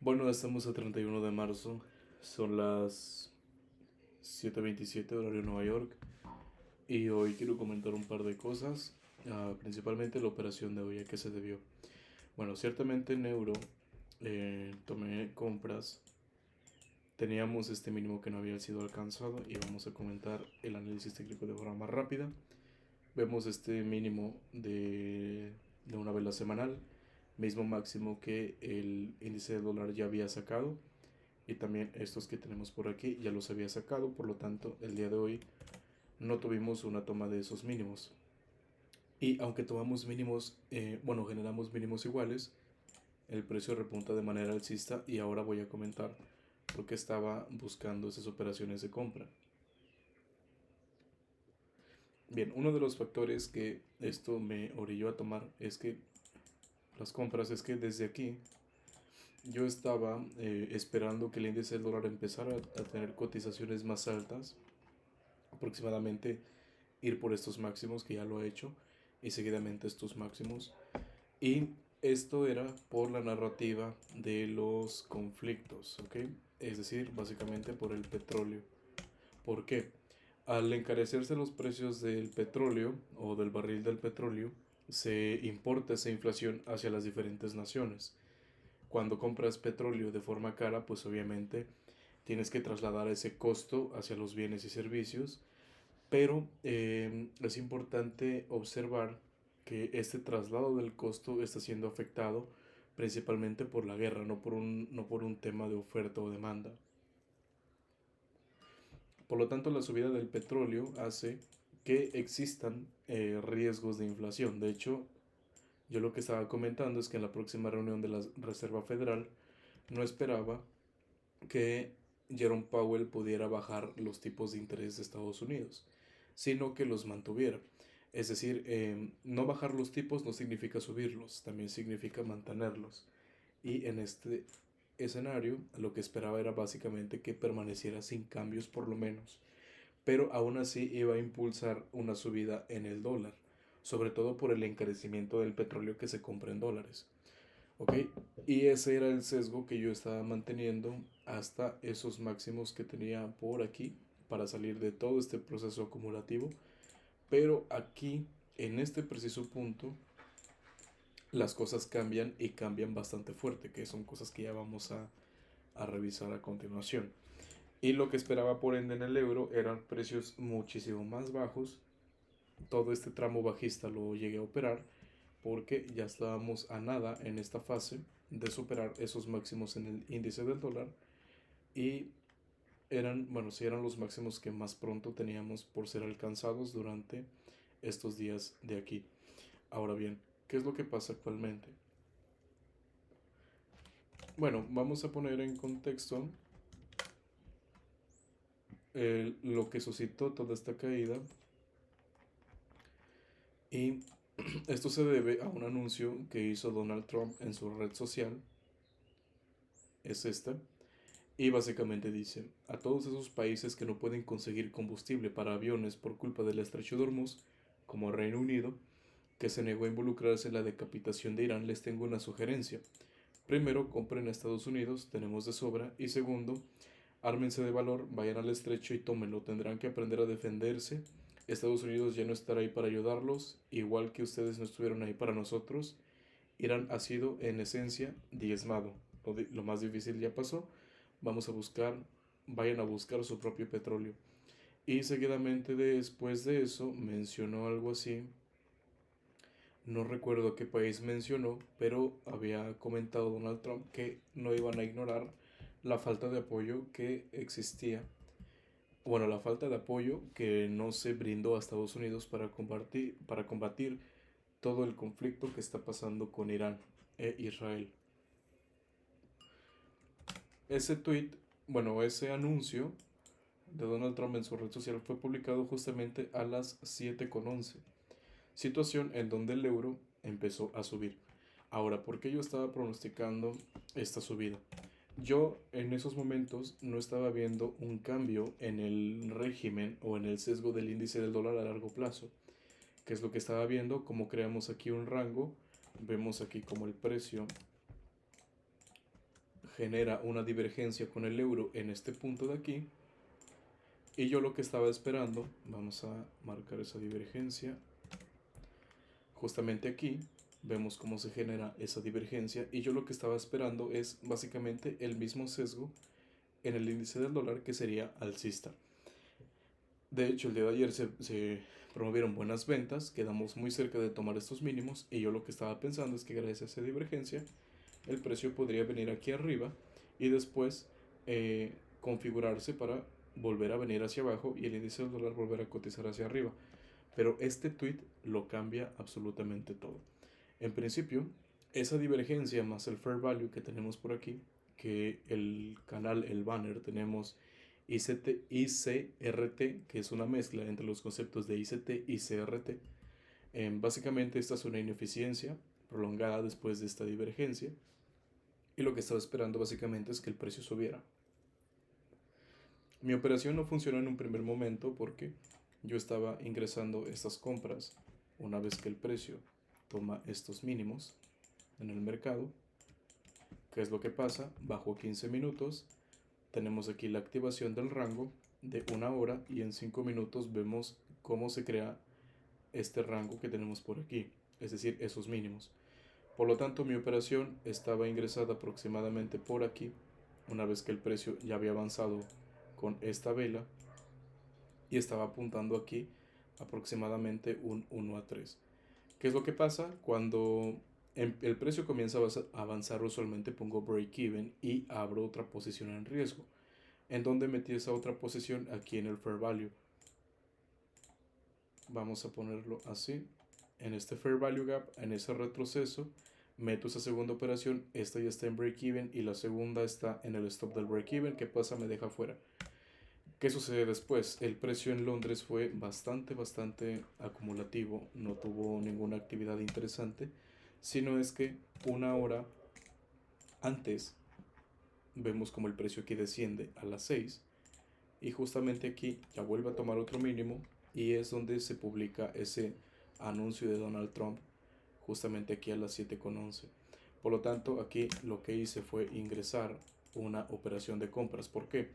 Bueno, estamos a 31 de marzo, son las 7:27 horario Nueva York y hoy quiero comentar un par de cosas, principalmente la operación de hoy, a qué se debió. Bueno, ciertamente en euro tomé compras, teníamos este mínimo que no había sido alcanzado y vamos a comentar el análisis técnico de forma más rápida. Vemos este mínimo de una vela semanal, mismo máximo que el índice de dólar ya había sacado y también estos que tenemos por aquí ya los había sacado, por lo tanto el día de hoy no tuvimos una toma de esos mínimos. Y aunque tomamos mínimos, generamos mínimos iguales, el precio repunta de manera alcista y ahora voy a comentar por qué estaba buscando esas operaciones de compra. Bien, uno de los factores que esto me orilló a tomar es que las compras es que desde aquí yo estaba esperando que el índice del dólar empezara a tener cotizaciones más altas, aproximadamente ir por estos máximos que ya lo ha hecho y seguidamente estos máximos, y esto era por la narrativa de los conflictos, ¿ok? Es decir, básicamente por el petróleo. ¿Por qué? Al encarecerse los precios del petróleo o del barril del petróleo, se importa esa inflación hacia las diferentes naciones. Cuando compras petróleo de forma cara, pues obviamente tienes que trasladar ese costo hacia los bienes y servicios, pero es importante observar que este traslado del costo está siendo afectado principalmente por la guerra, no por un tema de oferta o demanda. Por lo tanto, la subida del petróleo hace que existan riesgos de inflación. De hecho, yo lo que estaba comentando es que en la próxima reunión de la Reserva Federal no esperaba que Jerome Powell pudiera bajar los tipos de interés de Estados Unidos, sino que los mantuviera. Es decir, no bajar los tipos no significa subirlos, también significa mantenerlos. Y en este escenario lo que esperaba era básicamente que permaneciera sin cambios por lo menos, pero aún así iba a impulsar una subida en el dólar, sobre todo por el encarecimiento del petróleo que se compra en dólares. ¿Ok? Y ese era el sesgo que yo estaba manteniendo hasta esos máximos que tenía por aquí para salir de todo este proceso acumulativo. Pero aquí, en este preciso punto, las cosas cambian y cambian bastante fuerte, que son cosas que ya vamos a revisar a continuación. Y lo que esperaba por ende en el euro eran precios muchísimo más bajos. Todo este tramo bajista lo llegué a operar porque ya estábamos a nada en esta fase de superar esos máximos en el índice del dólar y si eran los máximos que más pronto teníamos por ser alcanzados durante estos días de aquí. Ahora bien, ¿qué es lo que pasa actualmente? Bueno, vamos a poner en contexto lo que suscitó toda esta caída, y esto se debe a un anuncio que hizo Donald Trump en su red social, es esta. Y básicamente dice, a todos esos países que no pueden conseguir combustible para aviones por culpa del estrecho de Hormuz, como Reino Unido, que se negó a involucrarse en la decapitación de Irán, les tengo una sugerencia. Primero, compren a Estados Unidos, tenemos de sobra. Y segundo, ármense de valor, vayan al estrecho y tómenlo. Tendrán que aprender a defenderse. Estados Unidos ya no estará ahí para ayudarlos, igual que ustedes no estuvieron ahí para nosotros. Irán ha sido, en esencia, diezmado. Lo más difícil ya pasó. Vamos a buscar, vayan a buscar su propio petróleo. Y seguidamente después de eso mencionó algo así. No recuerdo qué país mencionó, pero había comentado Donald Trump que no iban a ignorar la falta de apoyo que existía. Bueno, la falta de apoyo que no se brindó a Estados Unidos para combatir todo el conflicto que está pasando con Irán e Israel. Ese tweet, ese anuncio de Donald Trump en su red social fue publicado justamente a las 7:11, situación en donde el euro empezó a subir. Ahora, ¿por qué yo estaba pronosticando esta subida? Yo en esos momentos no estaba viendo un cambio en el régimen o en el sesgo del índice del dólar a largo plazo, que es lo que estaba viendo. Como creamos aquí un rango, vemos aquí como el precio genera una divergencia con el euro en este punto de aquí. Y yo lo que estaba esperando, vamos a marcar esa divergencia. Justamente aquí vemos cómo se genera esa divergencia. Y yo lo que estaba esperando es básicamente el mismo sesgo en el índice del dólar, que sería alcista. De hecho, el día de ayer se promovieron buenas ventas, quedamos muy cerca de tomar estos mínimos y yo lo que estaba pensando es que gracias a esa divergencia el precio podría venir aquí arriba y después configurarse para volver a venir hacia abajo y el índice del dólar volver a cotizar hacia arriba. Pero este tweet lo cambia absolutamente todo. En principio, esa divergencia más el fair value que tenemos por aquí, que el canal, el banner, tenemos ICRT, que es una mezcla entre los conceptos de ICT y CRT. Básicamente esta es una ineficiencia prolongada después de esta divergencia y lo que estaba esperando básicamente es que el precio subiera. Mi operación no funcionó en un primer momento porque yo estaba ingresando estas compras una vez que el precio toma estos mínimos en el mercado. ¿Qué es lo que pasa? Bajo 15 minutos tenemos aquí la activación del rango de 1 hora y en 5 minutos vemos cómo se crea este rango que tenemos por aquí, es decir, esos mínimos. Por lo tanto, mi operación estaba ingresada aproximadamente por aquí, una vez que el precio ya había avanzado con esta vela y estaba apuntando aquí aproximadamente un 1 a 3. ¿Qué es lo que pasa? Cuando el precio comienza a avanzar, usualmente pongo break even y abro otra posición en riesgo. ¿En donde metí esa otra posición? Aquí en el fair value. Vamos a ponerlo así. En este fair value gap, en ese retroceso, meto esa segunda operación. Esta ya está en break even y la segunda está en el stop del break even. ¿Qué pasa? Me deja fuera. ¿Qué sucede después? El precio en Londres fue bastante acumulativo, no tuvo ninguna actividad interesante, sino es que 1 hora antes vemos como el precio aquí desciende a las 6 y justamente aquí ya vuelve a tomar otro mínimo y es donde se publica ese anuncio de Donald Trump justamente aquí a las 7:11. Por lo tanto, aquí lo que hice fue ingresar una operación de compras. ¿Por qué?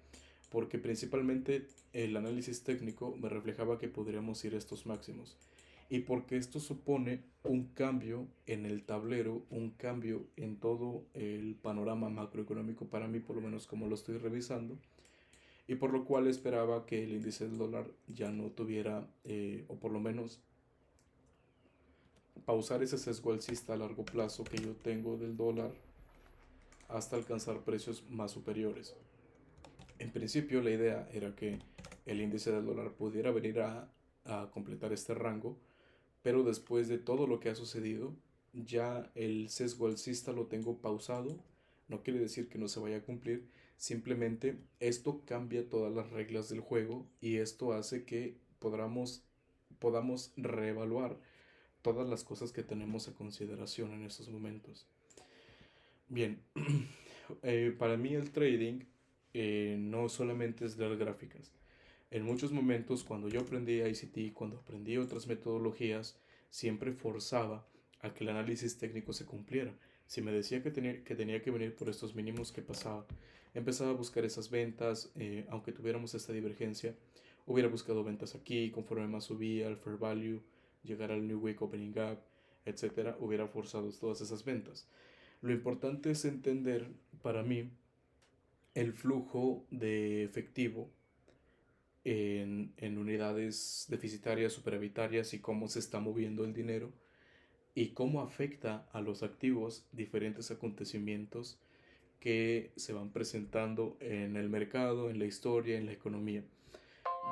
Porque principalmente el análisis técnico me reflejaba que podríamos ir a estos máximos y porque esto supone un cambio en el tablero, un cambio en todo el panorama macroeconómico para mí, por lo menos como lo estoy revisando, y por lo cual esperaba que el índice del dólar ya no tuviera, o por lo menos pausar ese sesgo alcista a largo plazo que yo tengo del dólar hasta alcanzar precios más superiores. En principio la idea era que el índice del dólar pudiera venir a completar este rango, pero después de todo lo que ha sucedido, ya el sesgo alcista lo tengo pausado. No quiere decir que no se vaya a cumplir, simplemente esto cambia todas las reglas del juego y esto hace que podamos reevaluar todas las cosas que tenemos a consideración en estos momentos. Bien, para mí el trading no solamente es leer gráficas. En muchos momentos, cuando yo aprendí ICT, cuando aprendí otras metodologías, siempre forzaba a que el análisis técnico se cumpliera. Si me decía que tenía que venir por estos mínimos, ¿qué pasaba? Empezaba a buscar esas ventas, aunque tuviéramos esta divergencia, hubiera buscado ventas aquí, conforme más subía el fair value, llegar al New Week Opening Gap, etcétera, hubiera forzado todas esas ventas. Lo importante es entender, para mí, el flujo de efectivo en unidades deficitarias, superavitarias y cómo se está moviendo el dinero y cómo afecta a los activos diferentes acontecimientos que se van presentando en el mercado, en la historia, en la economía.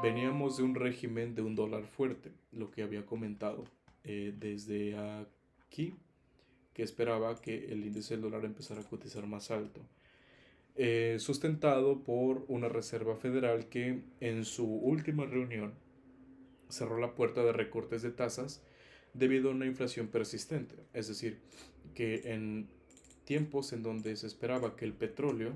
Veníamos de un régimen de un dólar fuerte, lo que había comentado desde aquí, que esperaba que el índice del dólar empezara a cotizar más alto. Sustentado por una Reserva Federal que en su última reunión cerró la puerta de recortes de tasas debido a una inflación persistente. Es decir, que en tiempos en donde se esperaba que el petróleo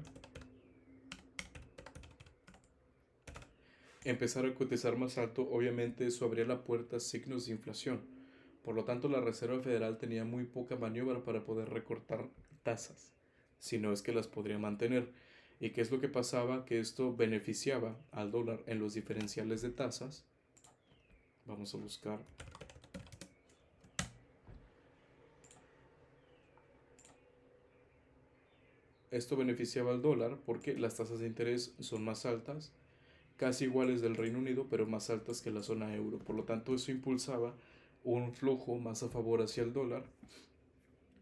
empezara a cotizar más alto, obviamente eso abría la puerta a signos de inflación. Por lo tanto, la Reserva Federal tenía muy poca maniobra para poder recortar tasas. sino es que las podría mantener. ¿Y qué es lo que pasaba? Que esto beneficiaba al dólar en los diferenciales de tasas. Vamos a buscar. Esto beneficiaba al dólar porque las tasas de interés son más altas, casi iguales del Reino Unido, pero más altas que la zona euro. Por lo tanto, eso impulsaba un flujo más a favor hacia el dólar,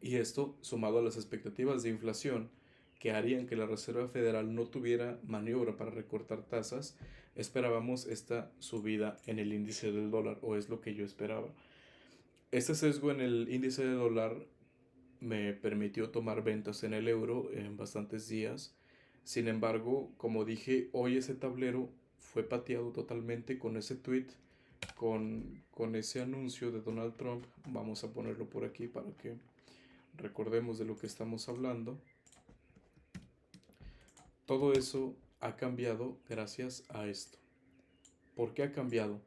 y esto, sumado a las expectativas de inflación que harían que la Reserva Federal no tuviera maniobra para recortar tasas, esperábamos esta subida en el índice del dólar, o es lo que yo esperaba. Este sesgo en el índice de dólar me permitió tomar ventas en el euro en bastantes días. Sin embargo, como dije, hoy ese tablero fue pateado totalmente con ese tweet, con ese anuncio de Donald Trump. Vamos a ponerlo por aquí para que recordemos de lo que estamos hablando. Todo eso ha cambiado gracias a esto. ¿Por qué ha cambiado?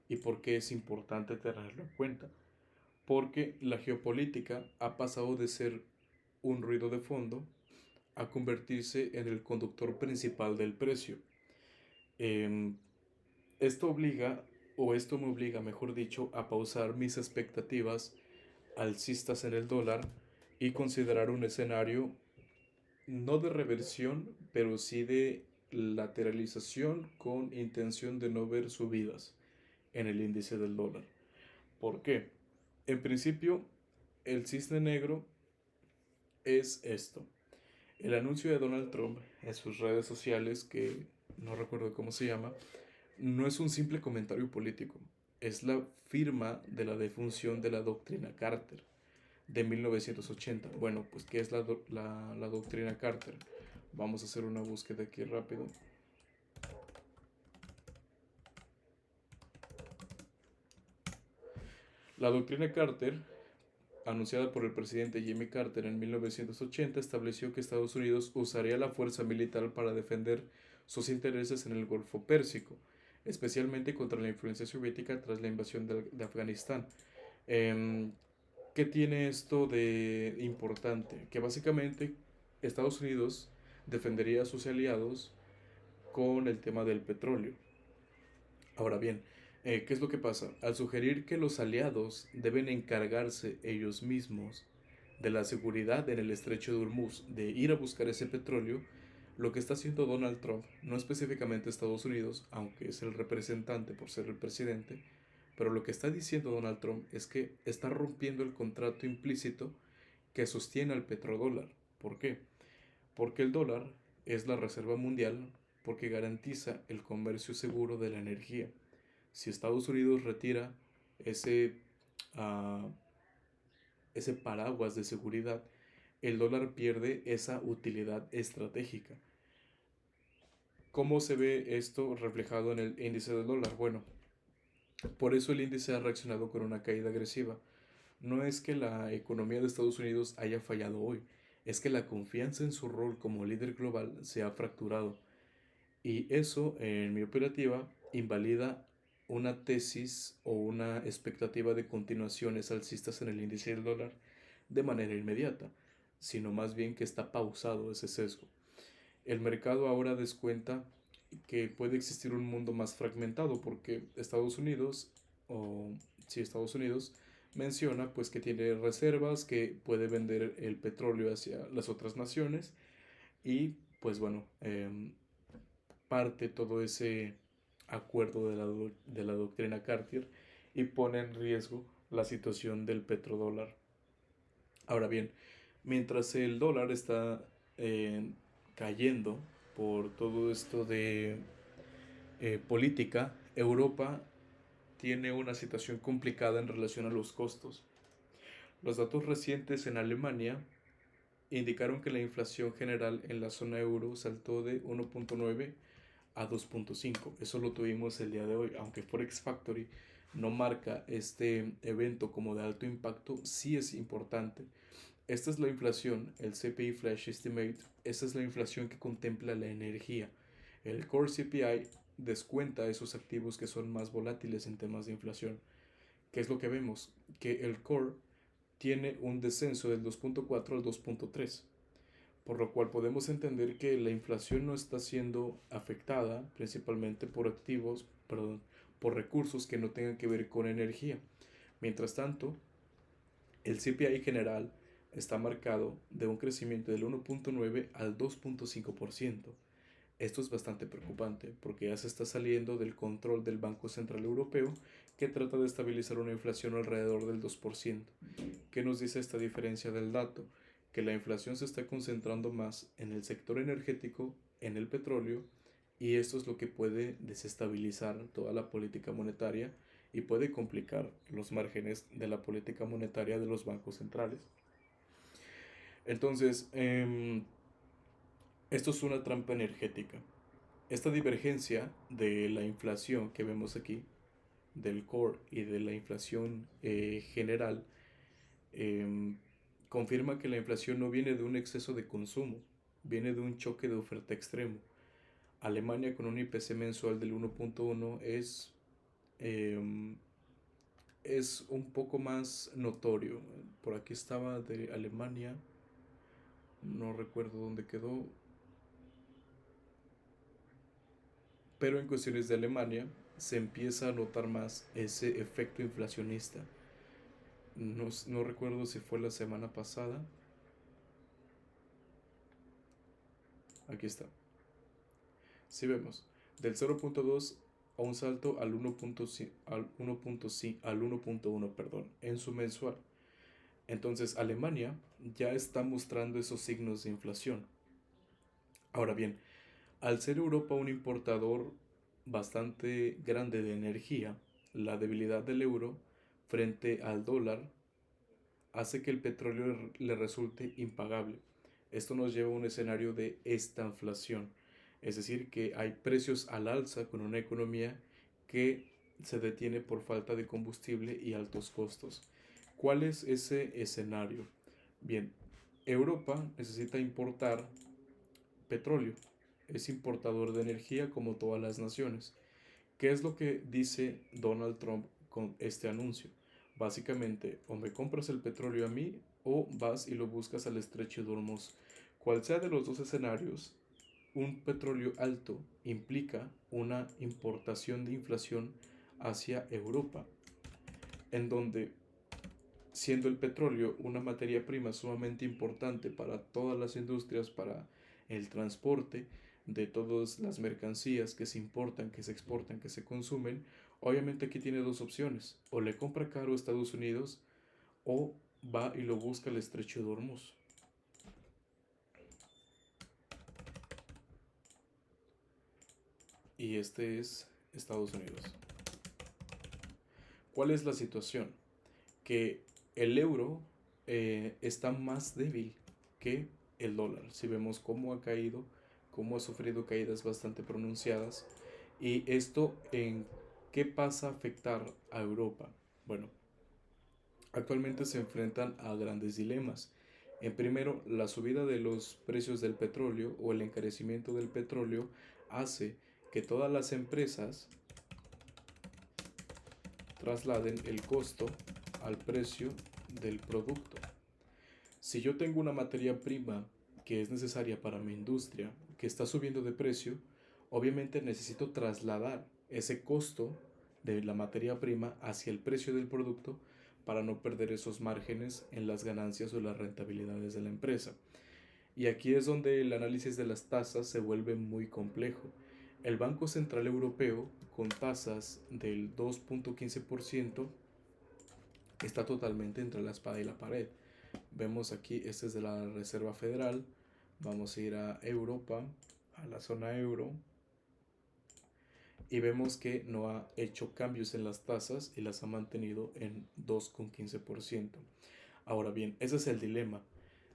¿Y por qué es importante tenerlo en cuenta? Porque la geopolítica ha pasado de ser un ruido de fondo a convertirse en el conductor principal del precio. Eh, esto obliga, o esto me obliga, mejor dicho, a pausar mis expectativas alcistas en el dólar y considerar un escenario no de reversión, pero sí de lateralización con intención de no ver subidas en el índice del dólar. ¿Por qué? En principio, el cisne negro es esto. El anuncio de Donald Trump en sus redes sociales, que no recuerdo cómo se llama, no es un simple comentario político, es la firma de la defunción de la doctrina Carter de 1980. Bueno, pues ¿qué es la doctrina Carter? Vamos a hacer una búsqueda aquí rápido. La doctrina Carter, anunciada por el presidente Jimmy Carter en 1980, estableció que Estados Unidos usaría la fuerza militar para defender sus intereses en el Golfo Pérsico, especialmente contra la influencia soviética tras la invasión de Afganistán. Eh, ¿Qué tiene esto de importante? Que básicamente Estados Unidos defendería a sus aliados con el tema del petróleo. Ahora bien, ¿qué es lo que pasa? Al sugerir que los aliados deben encargarse ellos mismos de la seguridad en el estrecho de Hormuz, de ir a buscar ese petróleo, lo que está haciendo Donald Trump, no específicamente Estados Unidos, aunque es el representante por ser el presidente, pero lo que está diciendo Donald Trump es que está rompiendo el contrato implícito que sostiene al petrodólar. ¿Por qué? Porque el dólar es la reserva mundial, porque garantiza el comercio seguro de la energía. Si Estados Unidos retira ese, uh, ese paraguas de seguridad, el dólar pierde esa utilidad estratégica. ¿Cómo se ve esto reflejado en el índice del dólar? Bueno, por eso el índice ha reaccionado con una caída agresiva. No es que la economía de Estados Unidos haya fallado hoy, es que la confianza en su rol como líder global se ha fracturado. Y eso, en mi operativa, invalida una tesis o una expectativa de continuaciones alcistas en el índice del dólar de manera inmediata, sino más bien que está pausado ese sesgo. El mercado ahora descuenta que puede existir un mundo más fragmentado porque Estados Unidos, o si Estados Unidos menciona pues que tiene reservas, que puede vender el petróleo hacia las otras naciones, y pues bueno, parte todo ese acuerdo de la doctrina Cartier y pone en riesgo la situación del petrodólar. Ahora bien, mientras el dólar está eh, cayendo por todo esto de política, Europa tiene una situación complicada en relación a los costos. Los datos recientes en Alemania indicaron que la inflación general en la zona euro saltó de 1.9 a 2.5. Eso lo tuvimos el día de hoy. Aunque Forex Factory no marca este evento como de alto impacto, sí es importante. Esta es la inflación, el CPI Flash Estimate. Esta es la inflación que contempla la energía. El Core CPI descuenta esos activos que son más volátiles en temas de inflación. ¿Qué es lo que vemos? Que el Core tiene un descenso del 2.4 al 2.3. por lo cual podemos entender que la inflación no está siendo afectada principalmente por por recursos que no tengan que ver con energía. Mientras tanto, el CPI general está marcado de un crecimiento del 1.9 al 2.5%. Esto es bastante preocupante porque ya se está saliendo del control del Banco Central Europeo, que trata de estabilizar una inflación alrededor del 2%. ¿Qué nos dice esta diferencia del dato? Que la inflación se está concentrando más en el sector energético, en el petróleo, y esto es lo que puede desestabilizar toda la política monetaria y puede complicar los márgenes de la política monetaria de los bancos centrales. Entonces, esto es una trampa energética. Esta divergencia de la inflación que vemos aquí, del core y de la inflación general, em, confirma que la inflación no viene de un exceso de consumo, viene de un choque de oferta extremo. Alemania con un IPC mensual del 1.1 em, es un poco más notorio. Por aquí estaba de Alemania, no recuerdo dónde quedó, pero en cuestiones de Alemania se empieza a notar más ese efecto inflacionista. No recuerdo si fue la semana pasada. Aquí está. Si vemos, del 0.2 a un salto al 1.1, perdón, en su mensual. Entonces Alemania ya está mostrando esos signos de inflación. Ahora bien, al ser Europa un importador bastante grande de energía, la debilidad del euro frente al dólar hace que el petróleo le resulte impagable. Esto nos lleva a un escenario de estanflación, es decir, que hay precios al alza con una economía que se detiene por falta de combustible y altos costos. ¿Cuál es ese escenario? Bien, Europa necesita importar petróleo, es importador de energía como todas las naciones. ¿Qué es lo que dice Donald Trump con este anuncio? Básicamente, o me compras el petróleo a mí o vas y lo buscas al estrecho de Hormuz. Cual sea de los dos escenarios, un petróleo alto implica una importación de inflación hacia Europa, en donde, siendo el petróleo una materia prima sumamente importante para todas las industrias, para el transporte de todas las mercancías que se importan, que se exportan, que se consumen, obviamente aquí tiene dos opciones: o le compra caro a Estados Unidos o va y lo busca al estrecho de Hormuz. Y este es Estados Unidos. ¿Cuál es la situación? Que el euro está más débil que el dólar. Si vemos cómo ha caído, cómo ha sufrido caídas bastante pronunciadas. ¿Y esto en qué pasa a afectar a Europa? Bueno, actualmente se enfrentan a grandes dilemas. En primero, la subida de los precios del petróleo o el encarecimiento del petróleo hace que todas las empresas trasladen el costo al precio del producto. Si yo tengo una materia prima que es necesaria para mi industria, que está subiendo de precio, obviamente necesito trasladar ese costo de la materia prima hacia el precio del producto para no perder esos márgenes en las ganancias o las rentabilidades de la empresa. Y aquí es donde el análisis de las tasas se vuelve muy complejo. El Banco Central Europeo, con tasas del 2.15%, está totalmente entre la espada y la pared. Vemos aquí, este es de la Reserva Federal. Vamos a ir a Europa, a la zona euro, y vemos que no ha hecho cambios en las tasas y las ha mantenido en 2,15%. Ahora bien, ese es el dilema.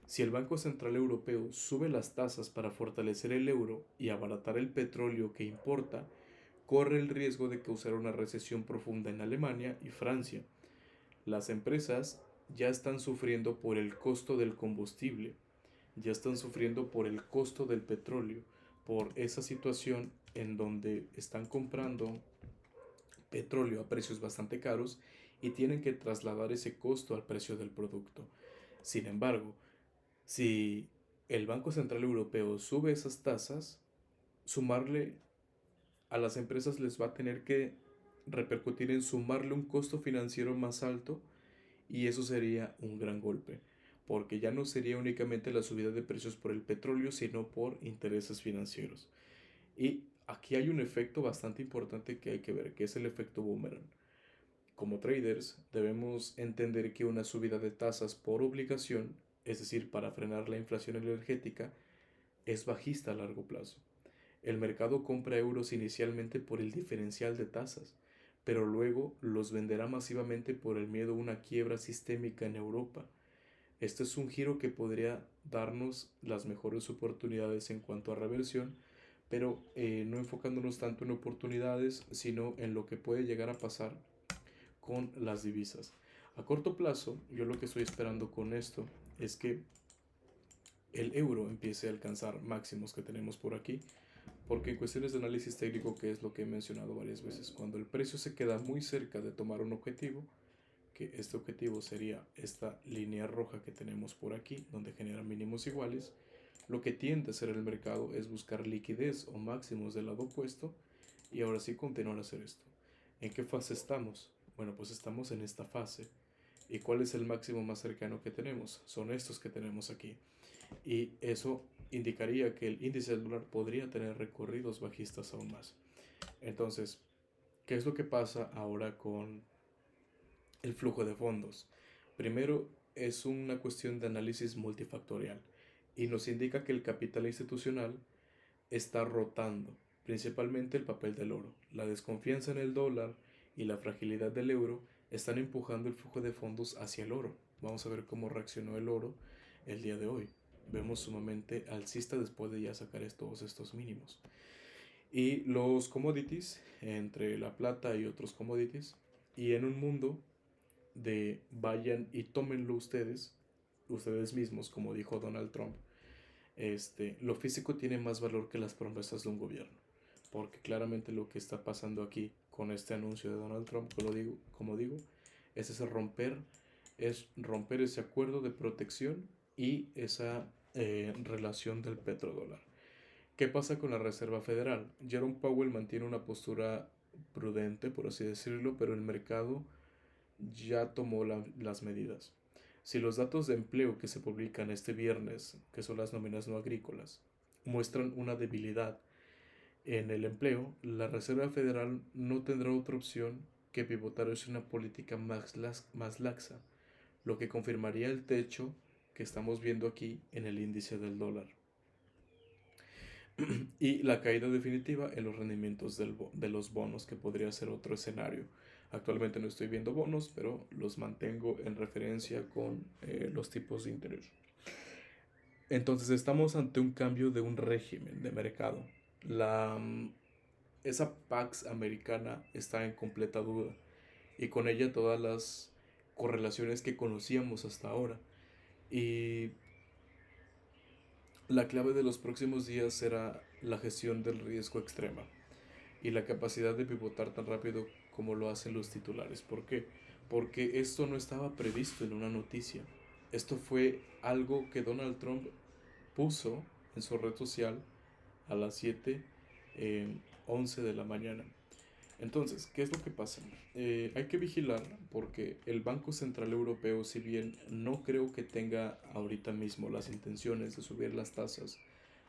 Si el Banco Central Europeo sube las tasas para fortalecer el euro y abaratar el petróleo que importa, corre el riesgo de causar una recesión profunda en Alemania y Francia. Las empresas ya están sufriendo por el costo del combustible, ya están sufriendo por el costo del petróleo, por esa situación en donde están comprando petróleo a precios bastante caros y tienen que trasladar ese costo al precio del producto. Sin embargo, si el Banco Central Europeo sube esas tasas, sumarle a las empresas les va a tener que repercutir en sumarle un costo financiero más alto y eso sería un gran golpe, porque ya no sería únicamente la subida de precios por el petróleo, sino por intereses financieros. Y aquí hay un efecto bastante importante que hay que ver, que es el efecto boomerang. Como traders, debemos entender que una subida de tasas por obligación, es decir, para frenar la inflación energética, es bajista a largo plazo. El mercado compra euros inicialmente por el diferencial de tasas, pero luego los venderá masivamente por el miedo a una quiebra sistémica en Europa. Este es un giro que podría darnos las mejores oportunidades en cuanto a reversión, pero no enfocándonos tanto en oportunidades, sino en lo que puede llegar a pasar con las divisas. A corto plazo, yo lo que estoy esperando con esto es que el euro empiece a alcanzar máximos que tenemos por aquí, porque en cuestiones de análisis técnico, que es lo que he mencionado varias veces, cuando el precio se queda muy cerca de tomar un objetivo, que este objetivo sería esta línea roja que tenemos por aquí, donde genera mínimos iguales, lo que tiende a hacer el mercado es buscar liquidez o máximos del lado opuesto y ahora sí continuar a hacer esto. ¿En qué fase estamos? Bueno, pues estamos en esta fase. ¿Y cuál es el máximo más cercano que tenemos? Son estos que tenemos aquí. Y eso indicaría que el índice del dólar podría tener recorridos bajistas aún más. Entonces, ¿qué es lo que pasa ahora con el flujo de fondos? Primero, es una cuestión de análisis multifactorial y nos indica que el capital institucional está rotando, principalmente el papel del oro. La desconfianza en el dólar y la fragilidad del euro están empujando el flujo de fondos hacia el oro. Vamos a ver cómo reaccionó el oro el día de hoy. Vemos sumamente alcista después de ya sacar todos estos mínimos. Y los commodities, entre la plata y otros commodities, y en un mundo de vayan y tómenlo ustedes mismos, como dijo Donald Trump, lo físico tiene más valor que las promesas de un gobierno, porque claramente lo que está pasando aquí con este anuncio de Donald Trump, como digo es romper ese acuerdo de protección y esa relación del petrodólar. ¿Qué pasa con la Reserva Federal? Jerome Powell mantiene una postura prudente, por así decirlo, pero el mercado ya tomó las medidas. Si los datos de empleo que se publican este viernes, que son las nóminas no agrícolas, muestran una debilidad en el empleo, la Reserva Federal no tendrá otra opción que pivotar hacia una política más laxa, lo que confirmaría el techo que estamos viendo aquí en el índice del dólar y la caída definitiva en los rendimientos de los bonos, que podría ser otro escenario. Actualmente no estoy viendo bonos, pero los mantengo en referencia con los tipos de interés. Entonces estamos ante un cambio de un régimen de mercado. Esa Pax americana está en completa duda y con ella todas las correlaciones que conocíamos hasta ahora. Y la clave de los próximos días será la gestión del riesgo extrema y la capacidad de pivotar tan rápido como lo hacen los titulares. ¿Por qué? Porque esto no estaba previsto en una noticia. Esto fue algo que Donald Trump puso en su red social a las 7:11 de la mañana. Entonces, ¿qué es lo que pasa? Hay que vigilar porque el Banco Central Europeo, si bien no creo que tenga ahorita mismo las intenciones de subir las tasas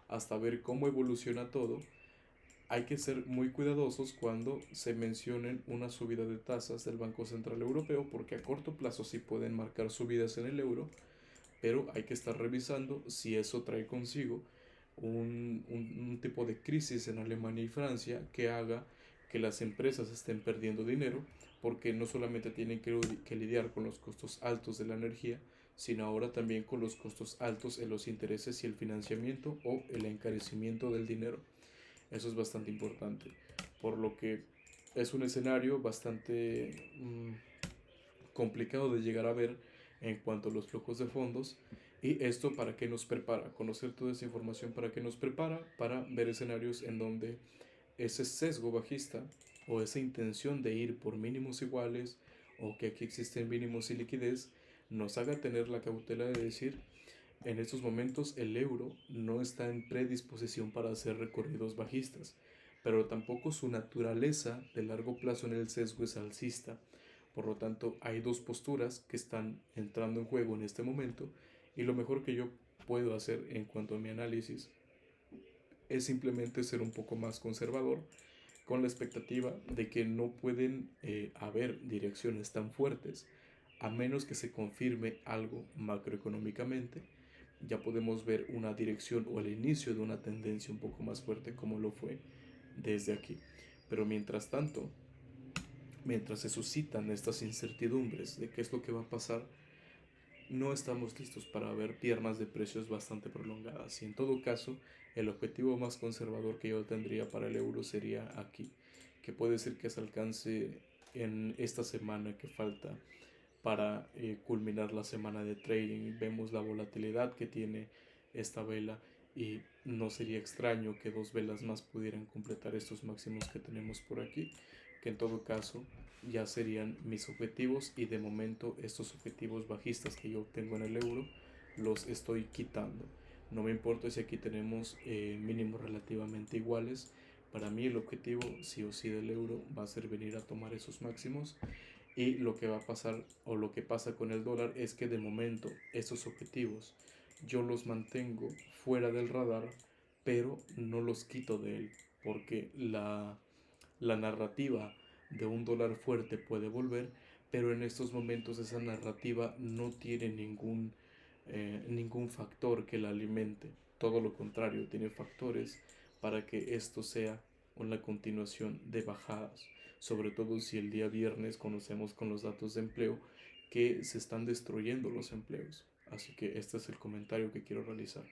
hasta ver cómo evoluciona todo, hay que ser muy cuidadosos cuando se mencionen una subida de tasas del Banco Central Europeo, porque a corto plazo sí pueden marcar subidas en el euro, pero hay que estar revisando si eso trae consigo un tipo de crisis en Alemania y Francia que haga que las empresas estén perdiendo dinero, porque no solamente tienen que lidiar con los costos altos de la energía, sino ahora también con los costos altos en los intereses y el financiamiento o el encarecimiento del dinero. Eso es bastante importante, por lo que es un escenario bastante complicado de llegar a ver en cuanto a los flujos de fondos. ¿Y esto para qué nos prepara? Conocer toda esa información para qué nos prepara, para ver escenarios en donde ese sesgo bajista o esa intención de ir por mínimos iguales o que aquí existen mínimos y liquidez nos haga tener la cautela de decir En estos momentos el euro no está en predisposición para hacer recorridos bajistas, pero tampoco su naturaleza de largo plazo en el sesgo es alcista. Por lo tanto, hay dos posturas que están entrando en juego en este momento y lo mejor que yo puedo hacer en cuanto a mi análisis es simplemente ser un poco más conservador con la expectativa de que no pueden haber direcciones tan fuertes a menos que se confirme algo macroeconómicamente. Ya podemos ver una dirección o el inicio de una tendencia un poco más fuerte como lo fue desde aquí. Pero mientras tanto, mientras se suscitan estas incertidumbres de qué es lo que va a pasar, no estamos listos para ver piernas de precios bastante prolongadas. Y en todo caso, el objetivo más conservador que yo tendría para el euro sería aquí, que puede ser que se alcance en esta semana que falta para culminar la semana de trading. Vemos la volatilidad que tiene esta vela y no sería extraño que dos velas más pudieran completar estos máximos que tenemos por aquí, que en todo caso ya serían mis objetivos, y de momento estos objetivos bajistas que yo tengo en el euro los estoy quitando. No me importa si aquí tenemos mínimos relativamente iguales. Para mí el objetivo sí o sí del euro va a ser venir a tomar esos máximos, y lo que va a pasar o lo que pasa con el dólar es que de momento estos objetivos yo los mantengo fuera del radar, pero no los quito de él, porque la narrativa de un dólar fuerte puede volver, pero en estos momentos esa narrativa no tiene ningún factor que la alimente. Todo lo contrario, tiene factores para que esto sea una continuación de bajadas, sobre todo si el día viernes conocemos con los datos de empleo que se están destruyendo los empleos. Así que este es el comentario que quiero realizar.